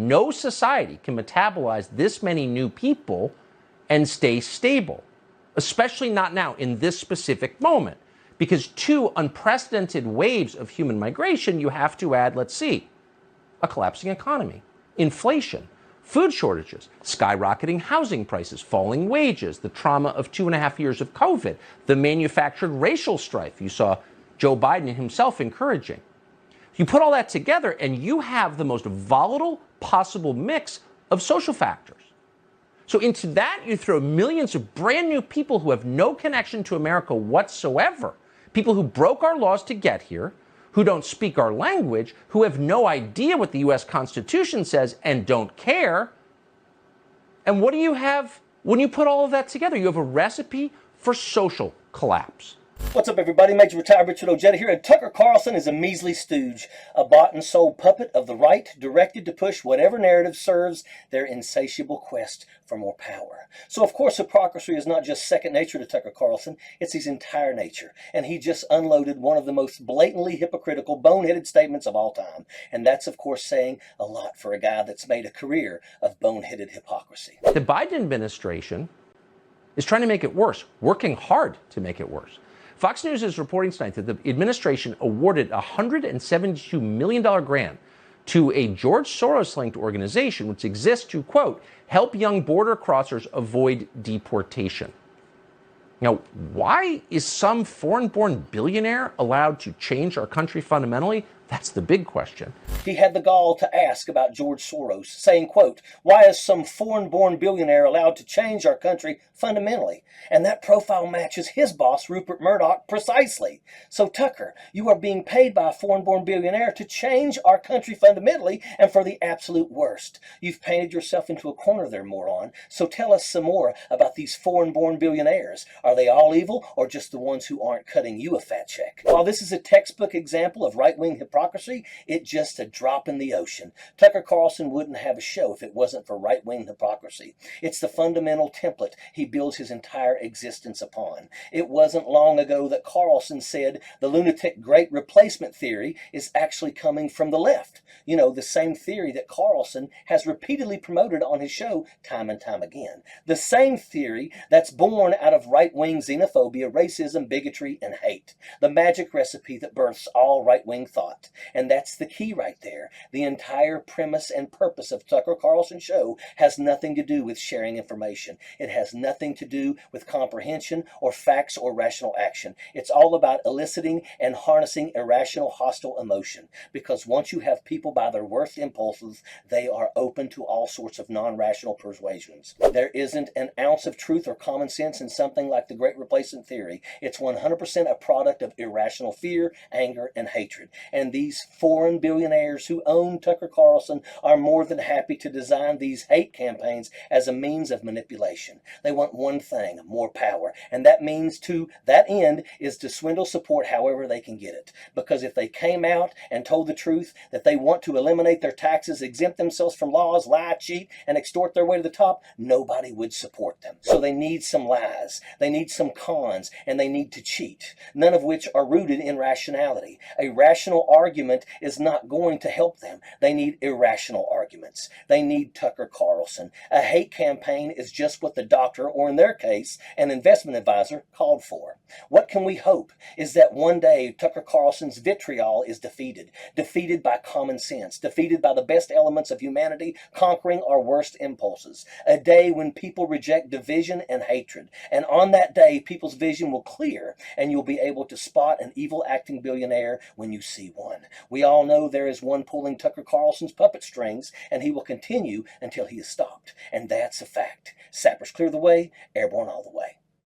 No society can metabolize this many new people and stay stable, especially not now in this specific moment. Because two unprecedented waves of human migration, you have to add, let's see, a collapsing economy, inflation, food shortages, skyrocketing housing prices, falling wages, the trauma of 2.5 years of COVID, the manufactured racial strife you saw Joe Biden himself encouraging. You put all that together and you have the most volatile possible mix of social factors. So into that, you throw millions of brand new people who have no connection to America whatsoever, people who broke our laws to get here, who don't speak our language, who have no idea what the U.S. Constitution says and don't care. And what do you have when you put all of that together? You have a recipe for social collapse. What's up, everybody? Major Retired Richard Ojeda here, and Tucker Carlson is a measly stooge, a bought and sold puppet of the right, directed to push whatever narrative serves their insatiable quest for more power. So, of course, hypocrisy is not just second nature to Tucker Carlson, it's his entire nature, and he just unloaded one of the most blatantly hypocritical, boneheaded statements of all time, and that's, of course, saying a lot for a guy that's made a career of boneheaded hypocrisy. The Biden administration is trying to make it worse, working hard to make it worse. Fox News is reporting tonight that the administration awarded a $172 million grant to a George Soros-linked organization which exists to, quote, help young border crossers avoid deportation. Now, why is some foreign-born billionaire allowed to change our country fundamentally? That's the big question. He had the gall to ask about George Soros, saying, quote, why is some foreign-born billionaire allowed to change our country fundamentally? And that profile matches his boss, Rupert Murdoch, precisely. So, Tucker, you are being paid by a foreign-born billionaire to change our country fundamentally and for the absolute worst. You've painted yourself into a corner there, moron. So tell us some more about these foreign-born billionaires. Are they all evil or just the ones who aren't cutting you a fat check? While this is a textbook example of right-wing hypocrisy, it's just a drop in the ocean. Tucker Carlson wouldn't have a show if it wasn't for right-wing hypocrisy. It's the fundamental template he builds his entire existence upon. It wasn't long ago that Carlson said the lunatic great replacement theory is actually coming from the left. You know, the same theory that Carlson has repeatedly promoted on his show time and time again. The same theory that's born out of right-wing xenophobia, racism, bigotry, and hate. The magic recipe that births all right-wing thought. And that's the key right there. The entire premise and purpose of Tucker Carlson's show has nothing to do with sharing information. It has nothing to do with comprehension or facts or rational action. It's all about eliciting and harnessing irrational, hostile emotion. Because once you have people by their worst impulses, they are open to all sorts of non-rational persuasions. There isn't an ounce of truth or common sense in something like the great replacement theory. It's 100% a product of irrational fear, anger, and hatred. And these foreign billionaires who own Tucker Carlson are more than happy to design these hate campaigns as a means of manipulation. They want one thing, more power. And that means to that end is to swindle support however they can get it. Because if they came out and told the truth that they want to eliminate their taxes, exempt themselves from laws, lie, cheat, and extort their way to the top, nobody would support them. So they need some lies, they need some cons, and they need to cheat, none of which are rooted in rationality. A rational argument is not going to help them. They need irrational arguments. They need Tucker Carlson. A hate campaign is just what the doctor, or in their case, an investment advisor, called for. What can we hope is that one day Tucker Carlson's vitriol is defeated by common sense, defeated by the best elements of humanity conquering our worst impulses. A day when people reject division and hatred. And on that day, people's vision will clear, and you'll be able to spot an evil acting billionaire when you see one. We all know there is one pulling Tucker Carlson's puppet strings, and he will continue until he is stopped. And that's a fact. Sappers clear the way, airborne all the way.